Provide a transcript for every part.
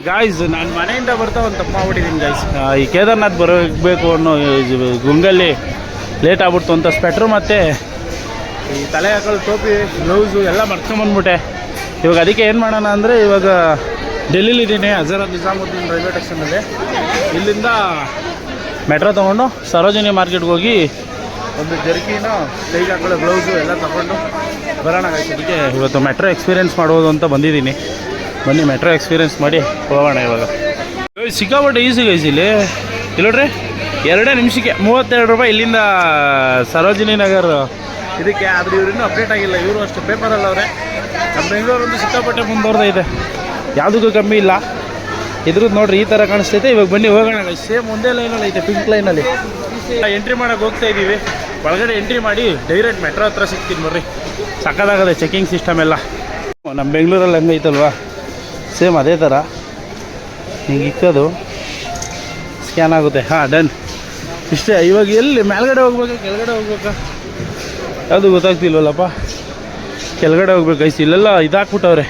Guys ನಾನು ಮನೆಯಿಂದ ಬರ್ತಾ ಒಂದು ತಪ್ಪು ಮಾಡ್ಬಿಟ್ಟಿದ್ದೀನಿ ಗಾಯ್ಸ್. ಈ ಕೇದಾರ್ನಾಥ್ ಬರಬೇಕು ಅನ್ನೋ ಗುಂಗಲ್ಲಿ ಲೇಟ್ ಆಗ್ಬಿಡ್ತು ಅಂತ ಸ್ವೆಟ್ರು ಮತ್ತು ಈ ತಲೆ ಹಾಕೊಳ್ಳೋ ಟೋಪಿ ಗ್ಲೌಸು ಎಲ್ಲ ಮರ್ಕೊಂಬಂದ್ಬಿಟ್ಟೆ. ಇವಾಗ ಅದಕ್ಕೆ ಏನು ಮಾಡೋಣ ಅಂದರೆ ಇವಾಗ ಡೆಲ್ಲಿಲಿದ್ದೀನಿ, ಹಜರತ್ ನಿಜಾಮುದ್ದೀನ್ ರೈಲ್ವೆ ಸ್ಟೇಷನಲ್ಲಿ. ಇಲ್ಲಿಂದ ಮೆಟ್ರೋ ತೊಗೊಂಡು ಸರೋಜಿನಿ ಮಾರ್ಕೆಟ್ಗೆ ಹೋಗಿ ಒಂದು ಜರ್ಕಿನ ಕೈಗೆ ಹಾಕೊಳ್ಳೋ ಗ್ಲೌಸು ಎಲ್ಲ ತಗೊಂಡು ಬರೋಣ ಗಾಯ್ಸ್. ಅದಕ್ಕೆ ಇವತ್ತು ಮೆಟ್ರೋ ಎಕ್ಸ್ಪೀರಿಯೆನ್ಸ್ ಮಾಡ್ಬೋದು ಅಂತ ಬಂದಿದ್ದೀನಿ. ಬನ್ನಿ ಮೆಟ್ರೋ ಎಕ್ಸ್ಪೀರಿಯೆನ್ಸ್ ಮಾಡಿ ಹೋಗೋಣ. ಇವಾಗ ಸಿಕ್ಕಾಪಟ್ಟೆ ಈಸಿ ಗೈಸ್ ಇಲ್ಲಿ ನೋಡ್ರಿ, 2 ನಿಮಿಷಕ್ಕೆ 32 ರೂಪಾಯಿ ಇಲ್ಲಿಂದ ಸರೋಜಿನಿ ನಗರ್ ಇದಕ್ಕೆ. ಆದರೆ ಇವ್ರು ಇನ್ನೂ ಅಪ್ಡೇಟ್ ಆಗಿಲ್ಲ, ಇವರು ಅಷ್ಟು ಪೇಪರಲ್ಲಿ ಅವರೇ. ನಮ್ಮ ಬೆಂಗಳೂರೊಂದು ಸಿಕ್ಕಾಪಟ್ಟೆ ಮುಂದುವರೆದೈತೆ, ಯಾವುದಕ್ಕೂ ಕಮ್ಮಿ ಇಲ್ಲ. ಇದ್ರದ್ದು ನೋಡ್ರಿ ಈ ಥರ ಕಾಣಿಸ್ತೈತೆ. ಇವಾಗ ಬನ್ನಿ ಹೋಗೋಣ ಗೈಸ್. ಸೇಮ್ ಒಂದೇ ಲೈನಲ್ಲಿ ಐತೆ, ಪಿಂಕ್ ಲೈನಲ್ಲಿ. ಎಂಟ್ರಿ ಮಾಡೋಕೆ ಹೋಗ್ತಾ ಇದ್ದೀವಿ. ಒಳಗಡೆ ಎಂಟ್ರಿ ಮಾಡಿ ಡೈರೆಕ್ಟ್ ಮೆಟ್ರೋ ಹತ್ರ ಸಿಗ್ತೀನಿ ಬರ್ರಿ. ಸಕ್ಕದಾಗದೆ ಚೆಕಿಂಗ್ ಸಿಸ್ಟಮ್ ಎಲ್ಲ. ನಮ್ಮ ಬೆಂಗಳೂರಲ್ಲಿ ಹಂಗೈತಲ್ವಾ, ಸೇಮ್ ಅದೇ ಥರ ಹಿಂಗೆ ಇಕ್ಕೋದು, ಸ್ಕ್ಯಾನ್ ಆಗುತ್ತೆ. ಹಾಂ ಡನ್, ಇಷ್ಟೇ. ಇವಾಗ ಎಲ್ಲಿ ಮೇಲ್ಗಡೆ ಹೋಗ್ಬೇಕಾ ಕೆಳಗಡೆ ಹೋಗ್ಬೇಕಾ ಅದು ಗೊತ್ತಾಗ್ತಿಲ್ವಲ್ಲಪ್ಪ. ಕೆಳಗಡೆ ಹೋಗ್ಬೇಕು ಗೈಸ್. ಇಲ್ಲೆಲ್ಲ ಇದಾಕ್ಬಿಟ್ಟವ್ರೆ,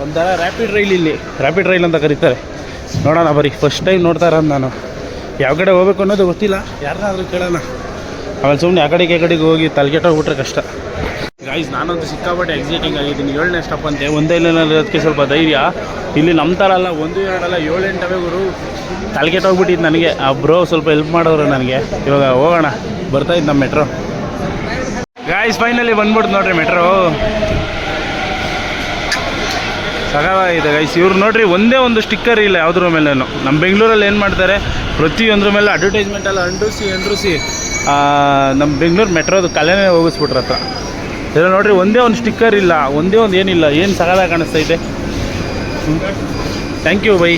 ಒಂಥರ ರ್ಯಾಪಿಡ್ ರೈಲ್. ಇಲ್ಲಿ ರ್ಯಾಪಿಡ್ ರೈಲ್ ಅಂತ ಕರೀತಾರೆ. ನೋಡೋಣ ಬರೀ, ಫಸ್ಟ್ ಟೈಮ್ ನೋಡ್ತಾ ಇರೋದು ನಾನು. ಯಾವ ಕಡೆ ಹೋಗ್ಬೇಕು ಅನ್ನೋದು ಗೊತ್ತಿಲ್ಲ, ಯಾರನ್ನಾದ್ರೂ ಕೇಳೋಣ. ಆಮೇಲೆ ಸುಮ್ಮನೆ ಆ ಕಡೆಗೆ ಹೋಗಿ ತಲೆಗೆಟ್ಟೋಗ್ಬಿಟ್ರೆ ಕಷ್ಟ. ಗಾಯ್ಸ್ ನಾನಂತೂ ಸಿಕ್ಕಾಪಟ್ಟೆ ಎಕ್ಸೈಟಿಂಗ್ ಆಗಿದ್ದೀನಿ. 7ನೇ ಸ್ಟಾಪ್ ಅಂತೆ, ಒಂದೇ ಲೈನಲ್ಲಿ ಇರೋದಕ್ಕೆ ಸ್ವಲ್ಪ ಧೈರ್ಯ. ಇಲ್ಲಿ ನಮ್ಮ ಥರ ಅಲ್ಲ, 1, 2 ಅಲ್ಲ, 7, 8 ಗುರು. ತಲೆಗೆಟ್ಟೋಗ್ಬಿಟ್ಟಿದ್ದು ನನಗೆ. ಆ ಬ್ರೋ ಸ್ವಲ್ಪ ಹೆಲ್ಪ್ ಮಾಡೋರು ನನಗೆ. ಇವಾಗ ಹೋಗೋಣ, ಬರ್ತಾಯಿದ್ದು ನಮ್ಮ ಮೆಟ್ರೋ. ಗಾಯ್ಸ್ ಫೈನಲಿ ಬಂದ್ಬಿಡ್ತು ನೋಡ್ರಿ ಮೆಟ್ರೋ. ಸಗವಾಗಿದೆ ಗೈಸ್. ಇವ್ರು ನೋಡ್ರಿ ಒಂದೇ ಒಂದು ಸ್ಟಿಕ್ಕರ್ ಇಲ್ಲ ಯಾವುದ್ರ ಮೇಲೇನು. ನಮ್ಮ ಬೆಂಗಳೂರಲ್ಲಿ ಏನು ಮಾಡ್ತಾರೆ, ಪ್ರತಿಯೊಂದ್ರ ಮೇಲೆ ಅಡ್ವರ್ಟೈಸ್ಮೆಂಟೆಲ್ಲ ಅಂಟಿಸಿ ನಮ್ಮ ಬೆಂಗಳೂರು ಮೆಟ್ರೋದು ಕಲೆನೇ ಹೋಗಿಸ್ಬಿಟ್ರ ಹತ್ರ. ಇಲ್ಲ ನೋಡ್ರಿ, ಒಂದೇ ಒಂದು ಸ್ಟಿಕ್ಕರ್ ಇಲ್ಲ, ಒಂದೇ ಒಂದು ಏನಿಲ್ಲ. ಏನು ಸಗದಾಗ ಕಾಣಿಸ್ತೈತೆ. Thank you bye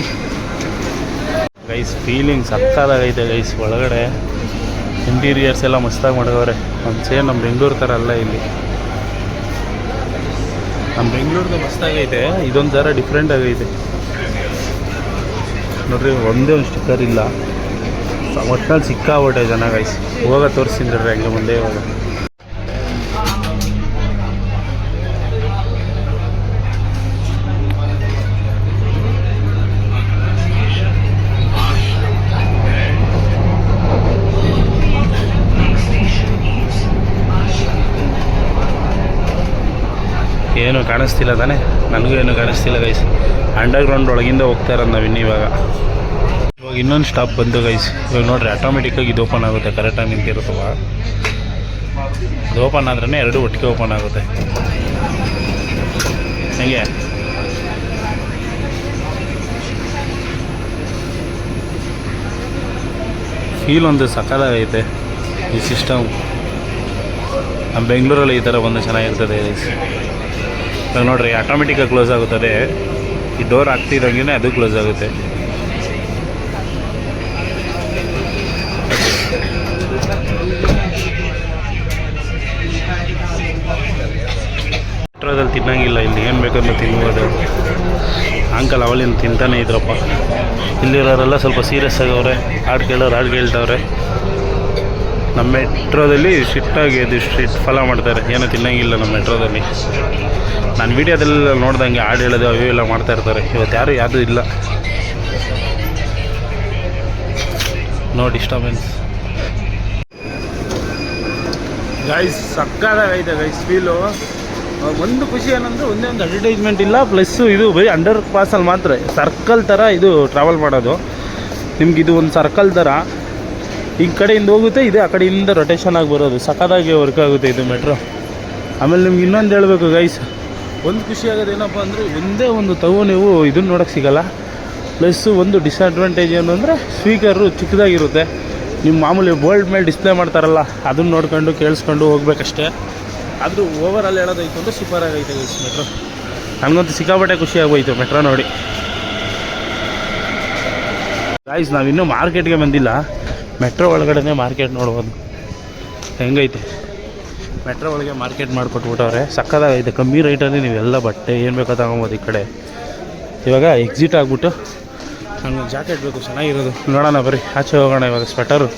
guys. Feeling ಸಕ್ಕದಾಗೈತೆ ಗೈಸ್. ಒಳಗಡೆ ಇಂಟೀರಿಯರ್ಸ್ ಎಲ್ಲ ಮಸ್ತಾಗಿ ಮಾಡಿದವ್ರೆ. ಒಂದು ಸೇಮ್ ನಮ್ಮ ಬೆಂಗಳೂರು ಥರ ಅಲ್ಲ ಇಲ್ಲಿ. ನಮ್ಮ ಬೆಂಗಳೂರ್ದು ಮಸ್ತಾಗೈತೆ, ಇದೊಂದು ಥರ ಡಿಫ್ರೆಂಟ್ ಆಗೈತೆ ನೋಡ್ರಿ. ಒಂದೇ ಒಂದು ಸ್ಟಿಕ್ಕರ್ ಇಲ್ಲ. ಒಟ್ಟಿನಲ್ಲಿ ಸಿಕ್ಕಾಬಿಟ್ಟೆ ಜನ ಗೈಸ್. ಹೋಗ ತೋರಿಸ್ತೀನಿ ಹಂಗೆ ಮುಂದೆ. ಇವಾಗ ಏನು ಕಾಣಿಸ್ತಿಲ್ಲ ತಾನೆ, ನನಗೂ ಏನು ಕಾಣಿಸ್ತಿಲ್ಲ ಗೈಸ್. ಅಂಡರ್ಗ್ರೌಂಡ್ ಒಳಗಿಂದ ಹೋಗ್ತಾ ಇರೋದು ನಾವು ಇವಾಗ ಇನ್ನೊಂದು ಸ್ಟಾಪ್ ಬಂತು ಗೈಸ್. ಇವಾಗ ನೋಡ್ರಿ, ಆಟೋಮೆಟಿಕ್ಕಾಗಿ ಇದು ಓಪನ್ ಆಗುತ್ತೆ. ಕರೆಕ್ಟಾಗಿ ನಿಂತಿರುತ್ತವ, ಅದು ಓಪನ್ ಆದ್ರೇ 2 ಒಟ್ಟಿಗೆ ಓಪನ್ ಆಗುತ್ತೆ. ಹೇಗೆ ಫೀಲ್ ಒಂದು ಸಕ್ಕದಾಗೈತೆ ಈ ಸಿಸ್ಟಮ್. ನಮ್ಮ ಬೆಂಗಳೂರಲ್ಲಿ ಈ ಥರ ಒಂದು ಚೆನ್ನಾಗಿರ್ತದೆ ಗೈಸ್. ಇವಾಗ ನೋಡ್ರಿ, ಆಟೋಮೆಟಿಕ್ಕಾಗಿ ಕ್ಲೋಸ್ ಆಗುತ್ತದೆ. ಈ ಡೋರ್ ಆಗ್ತಿದ್ದಂಗೆ ಅದು ಕ್ಲೋಸ್ ಆಗುತ್ತೆ. ಮೆಟ್ರೋದಲ್ಲಿ ತಿನ್ನಂಗಿಲ್ಲ, ಇಲ್ಲಿ ಏನು ಬೇಕಂದ್ರೆ ತಿನ್ಬೋದು. ಅಂಕಲ್ ಅವಲಿಂದ ತಿಂತಾನೆ ಇದ್ರಪ್ಪ. ಇಲ್ಲಿರೋರೆಲ್ಲ ಸ್ವಲ್ಪ ಸೀರಿಯಸ್ ಆಗವ್ರೆ, ಹಾಡು ಕೇಳ್ತವ್ರೆ. ನಮ್ಮ ಮೆಟ್ರೋದಲ್ಲಿ ಸ್ಟ್ರಿಕ್ಟಾಗಿ ಇದು ಸ್ಟ್ರಿಕ್ಟ್ ಫಾಲೋ ಮಾಡ್ತಾರೆ, ಏನೋ ತಿನ್ನಂಗಿಲ್ಲ ನಮ್ಮ ಮೆಟ್ರೋದಲ್ಲಿ. ನಾನು ವೀಡಿಯೋದೆಲ್ಲ ನೋಡ್ದಂಗೆ ಹಾಡು ಹೇಳೋದು ಅವು ಎಲ್ಲ ಮಾಡ್ತಾಯಿರ್ತಾರೆ. ಇವತ್ತು ಯಾವುದೂ ಇಲ್ಲ, ನೋ ಡಿಸ್ಟರ್ಬೆನ್ಸ್. ಗೈಸ್ ಸಕ್ಕದಾಗೈತೆ ಗೈಸ್ ಫೀಲು. ಒಂದು ಖುಷಿ ಏನಂದರೆ ಒಂದೇ ಒಂದು ಅಡ್ವರ್ಟೈಸ್ಮೆಂಟ್ ಇಲ್ಲ. ಪ್ಲಸ್ಸು ಇದು ಬರೀ ಅಂಡರ್ ಪಾಸಲ್ಲಿ ಮಾತ್ರ ಸರ್ಕಲ್ ಥರ ಇದು ಟ್ರಾವೆಲ್ ಮಾಡೋದು. ನಿಮ್ಗೆ ಇದು ಒಂದು ಸರ್ಕಲ್ ಥರ ಈ ಕಡೆಯಿಂದ ಹೋಗುತ್ತೆ, ಇದೆ ಆ ಕಡೆಯಿಂದ ರೊಟೇಷನ್ ಆಗಿ ಬರೋದು. ಸಕ್ಕದಾಗಿ ವರ್ಕ್ ಆಗುತ್ತೆ ಇದು ಮೆಟ್ರೋ. ಆಮೇಲೆ ನಿಮ್ಗೆ ಇನ್ನೊಂದು ಹೇಳಬೇಕು ಗೈಸ್, ಒಂದು ಖುಷಿ ಆಗೋದೇನಪ್ಪ ಅಂದರೆ ಒಂದೇ ಒಂದು ನೀವು ಇದನ್ನು ನೋಡೋಕ್ಕೆ ಸಿಗೋಲ್ಲ. ಪ್ಲಸ್ಸು ಒಂದು ಡಿಸ್ಅಡ್ವಾಂಟೇಜ್ ಏನು ಅಂದರೆ ಸ್ಪೀಕರು ಚಿಕ್ಕದಾಗಿರುತ್ತೆ. ನಿಮ್ಮ ಮಾಮೂಲಿ ಬೋಲ್ಡ್ ಮೇಲೆ ಡಿಸ್ಪ್ಲೇ ಮಾಡ್ತಾರಲ್ಲ, ಅದನ್ನು ನೋಡ್ಕೊಂಡು ಕೇಳಿಸ್ಕೊಂಡು ಹೋಗ್ಬೇಕಷ್ಟೇ. ಆದರೂ ಓವರಾಲ್ ಹೇಳೋದೈತು ಅಂದರೆ ಸೂಪರ್ ಆಗೈತೆ ಗೈಸ್ ಮೆಟ್ರೋ. ನನಗಂತೂ ಸಿಕ್ಕಾಪಟ್ಟೆ ಖುಷಿ ಆಗೋಯ್ತು ಮೆಟ್ರೋ ನೋಡಿ. ಗೈಸ್ ನಾವಿನ್ನೂ ಮಾರ್ಕೆಟ್ಗೆ ಬಂದಿಲ್ಲ, ಮೆಟ್ರೋ ಒಳಗಡೆ ಮಾರ್ಕೆಟ್ ನೋಡ್ಬೋದು ಹೆಂಗೈತೆ. ಮೆಟ್ರೋ ಒಳಗೆ ಮಾರ್ಕೆಟ್ ಮಾಡಿಕೊಟ್ಬಿಟ್ಟವ್ರೆ, ಸಕ್ಕದಾಗೈತೆ. ಕಮ್ಮಿ ರೇಟಲ್ಲಿ ನೀವೆಲ್ಲ ಬಟ್ಟೆ ಏನು ಬೇಕೋ ತಗೊಬೋದು ಈ ಕಡೆ. ಇವಾಗ ಎಕ್ಸಿಟ್ ಆಗಿಬಿಟ್ಟು ನನಗೊಂದು ಜಾಕೆಟ್ ಬೇಕು ಚೆನ್ನಾಗಿರೋದು, ನೋಡೋಣ ಬರ್ರಿ ಆಚೆ ಹೋಗೋಣ. ಇವಾಗ ಸ್ವೆಟರು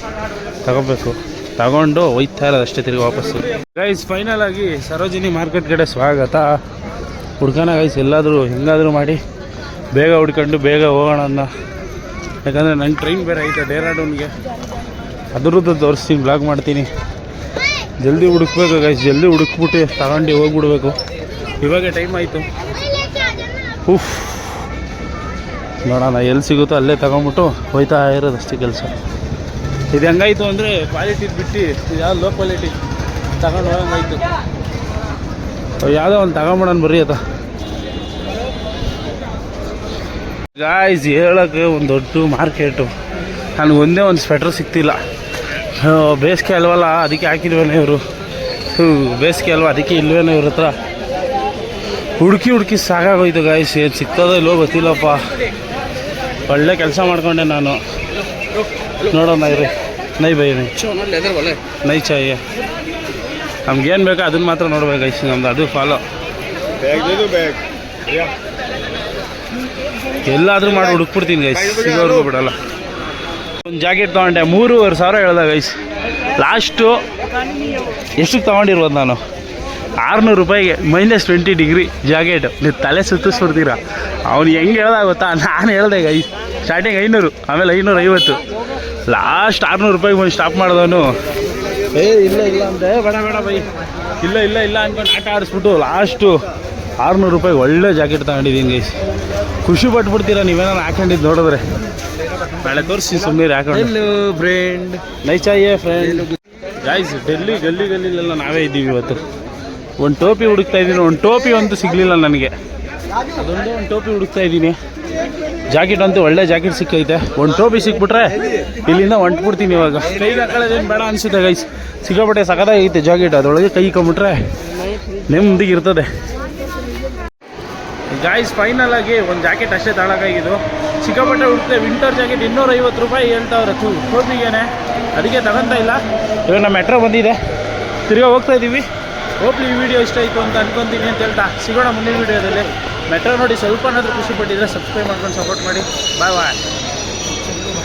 ತಗೋಬೇಕು, ತಗೊಂಡು ಹೋಯ್ತಾ ಇರೋದು ಅಷ್ಟೇ ತಿರುಗಿ ವಾಪಸ್ಸು. ಗೈಸ್ ಫೈನಲ್ ಆಗಿ ಸರೋಜಿನಿ ಮಾರ್ಕೆಟ್ ಕಡೆ ಸ್ವಾಗತ. ಹುಡ್ಕೋಣ ಗೈಸ್, ಎಲ್ಲಾದರೂ ಹೆಂಗಾದರೂ ಮಾಡಿ ಬೇಗ ಹುಡ್ಕೊಂಡು ಬೇಗ ಹೋಗೋಣ ಅನ್ನ. ಯಾಕಂದರೆ ನಂಗೆ ಟ್ರೈನ್ ಬೇರೆ ಐತೆ ಡೆಹ್ರಾಡೂನ್ಗೆ, ಅದರದ್ದು ತೋರಿಸ್ತೀನಿ, ಬ್ಲಾಗ್ ಮಾಡ್ತೀನಿ. ಜಲ್ದಿ ಹುಡುಕ್ಬೇಕು ಗೈಸ್, ಜಲ್ದಿ ಹುಡುಕ್ಬಿಟ್ಟು ತಗೊಂಡು ಹೋಗ್ಬಿಡ್ಬೇಕು. ಇವಾಗ ಟೈಮ್ ಆಯಿತು. ಉಫ್, ನೋಡೋಣ ಎಲ್ಲಿ ಸಿಗುತ್ತೋ ಅಲ್ಲೇ ತಗೊಂಬಿಟ್ಟು ಹೋಯ್ತಾ ಇರೋದು ಅಷ್ಟೇ ಕೆಲಸ. ಇದು ಹೆಂಗಾಯ್ತು ಅಂದರೆ ಕ್ವಾಲಿಟಿ ಬಿಟ್ಟು ಇದು ಯಾವ್ದು ಲೋ ಕ್ವಾಲಿಟಿ ತಗೊಂಡು ಹೋಗಂಗಾಯ್ತು. ಯಾವುದೋ ಒಂದು ತಗೊಂಬಿಡೋಣ ಬರ್ರಿ ಅದ ಗಾಯ್ಸ್. ಹೇಳೋಕ್ಕೆ ಒಂದು ದೊಡ್ಡ ಮಾರ್ಕೆಟು. ನನಗೆ ಒಂದೇ ಒಂದು ಸ್ವೆಟ್ರ್ ಸಿಗ್ತಿಲ್ಲ. ಬೇಸಿಗೆ ಅಲ್ವಲ್ಲ ಅದಕ್ಕೆ ಹಾಕಿಲ್ವೇನೋ ಇವರು, ಬೇಸಿಗೆ ಅಲ್ವ ಅದಕ್ಕೆ ಇಲ್ವೇನೋ ಇವ್ರ ಹತ್ರ. ಹುಡುಕಿ ಸಾಕಾಗೋಯ್ತು ಗಾಯ್ಸ್. ಏನು ಸಿಗ್ತದೋ ಇಲ್ವೋ ಗೊತ್ತಿಲ್ಲಪ್ಪ. ಒಳ್ಳೆ ಕೆಲಸ ಮಾಡ್ಕೊಂಡೆ ನಾನು. ನೋಡೋಣ ಇರಿ, ನೈ ಬೈ ನೈ ಚಾಯ್ ನಮ್ಗೇನು ಬೇಕೋ ಅದನ್ನ ಮಾತ್ರ ನೋಡ್ಬೇಕು ಗೈಸ್. ನಮ್ದು ಅದು ಫಾಲೋ. ಎಲ್ಲಾದರೂ ಮಾಡಿ ಹುಡುಕ್ಬಿಡ್ತೀನಿ ಗೈಸ್, ಸಿಗೋರ್ಗೂ ಬಿಡಲ್ಲ. ಒಂದು ಜಾಕೆಟ್ ತೊಗೊಂಡೆ 3,500 ಹೇಳ್ದೆ ಗೈಸ್. ಲಾಸ್ಟು ಎಷ್ಟಕ್ಕೆ ತೊಗೊಂಡಿರ್ಬೋದು ನಾನು? 600 ರೂಪಾಯಿಗೆ -20 ಡಿಗ್ರಿ ಜಾಕೆಟು. ನೀವು ತಲೆ ಸುತ್ತಿಸ್ಬಿಡ್ತೀರಾ. ಅವ್ನು ಹೆಂಗೆ ಹೇಳ್ದ ಗೊತ್ತಾ? ನಾನು ಹೇಳ್ದೆ ಗೈಸ್ ಸ್ಟಾರ್ಟಿಂಗ್ 500, ಆಮೇಲೆ 550, ಲಾಸ್ಟ್ 600 ರೂಪಾಯಿಗೆ ಒಂದು ಸ್ಟಾಪ್ ಮಾಡಿದವನು. ಇಲ್ಲ ಅಂದೆ, ಬೇಡ ಬೈ, ಇಲ್ಲ ಅಂದ್ಕೊಂಡು ಆಟ ಆಡಿಸ್ಬಿಟ್ಟು ಲಾಸ್ಟು 600 ರೂಪಾಯಿಗೆ ಒಳ್ಳೆ ಜಾಕೆಟ್ ತಗೊಂಡಿದ್ದೀನಿ ಗೈಸ್. ಖುಷಿ ಪಟ್ಬಿಡ್ತೀರಾ ನೀವೇನಾರು ಹಾಕೊಂಡಿದ್ದು ನೋಡಿದ್ರೆ. ನಾಳೆ ತೋರಿಸಿ ಸುಮ್ಮನೆ ಹಾಕೊಂಡು ಫ್ರೆಂಡ್ ನೈಚಾಯೇ ಫ್ರೆಂಡ್ ಗಾಯ್ಸ್. ಗಲ್ಲಿಲೆಲ್ಲ ನಾವೇ ಇದ್ದೀವಿ ಇವತ್ತು. ಒಂದು ಟೋಪಿ ಹುಡುಕ್ತಾ ಇದ್ದೀನಿ, ಒಂದು ಟೋಪಿ ಅಂತೂ ಸಿಗಲಿಲ್ಲ ನನಗೆ. ಅದೊಂದೇ ಒಂದು ಟೋಪಿ ಹುಡುಕ್ತಾ ಇದ್ದೀನಿ. ಜಾಕೆಟ್ ಅಂತೂ ಒಳ್ಳೆ ಜಾಕೆಟ್ ಸಿಕ್ಕೈತೆ. ಒಂದು ಟೋಪಿ ಸಿಕ್ಬಿಟ್ರೆ ಇಲ್ಲಿಂದ ಹೊಂಟ್ಬಿಡ್ತೀನಿ. ಇವಾಗ ಕೈಗೆ ಹಾಕೊಳ್ಳೋದೇನು ಬೇಡ ಅನಿಸುತ್ತೆ ಗೈಸ್. ಸಿಕ್ಕಾಪಟ್ಟೆ ಸಖತ್ತಾಗೈತೆ ಜಾಕೆಟ್. ಅದರೊಳಗೆ ಕೈ ಇಕ್ಕೊಂಬಿಟ್ರೆ ನೆಮ್ಮದಿಗೆ ಇರ್ತದೆ ಗಾಯ್ಸ್. ಫೈನಲ್ ಆಗಿ ಒಂದು ಜಾಕೆಟ್ ಅಷ್ಟೇ ತಗೊಳಕಾಗಿದ್ದು. ಸಿಕ್ಕಾಪಟ್ಟೆ ಹುಡುಕ್ತೆ. ವಿಂಟರ್ ಜಾಕೆಟ್ 250 ರೂಪಾಯಿ ಹೇಳ್ತಾವ್ರೆ ಟೋಪಿಗೇನೆ. ಅದಕ್ಕೆ ತಗೊತಾ ಇಲ್ಲ. ಇವಾಗ ನಮ್ಮ ಮೆಟ್ರೋ ಬಂದಿದೆ, ತಿರ್ಗಾ ಹೋಗ್ತಾ ಇದ್ದೀವಿ. ಹೋಗ್ಲಿ ಈ ವಿಡಿಯೋ ಇಷ್ಟ ಆಯಿತು ಅಂತ ಅನ್ಕೊತೀನಿ ಅಂತ ಹೇಳ್ತಾ ಸಿಗೋಣ ಮುಂದಿನ ವೀಡಿಯೋದಲ್ಲಿ. ಮೆಟ್ರೋ ನೋಡಿ ಸ್ವಲ್ಪನಾದರೂ ಖುಷಿ ಪಟ್ಟಿದ್ರೆ ಸಬ್ಸ್ಕ್ರೈಬ್ ಮಾಡ್ಕೊಂಡು ಸಪೋರ್ಟ್ ಮಾಡಿ. ಬಾಯ್.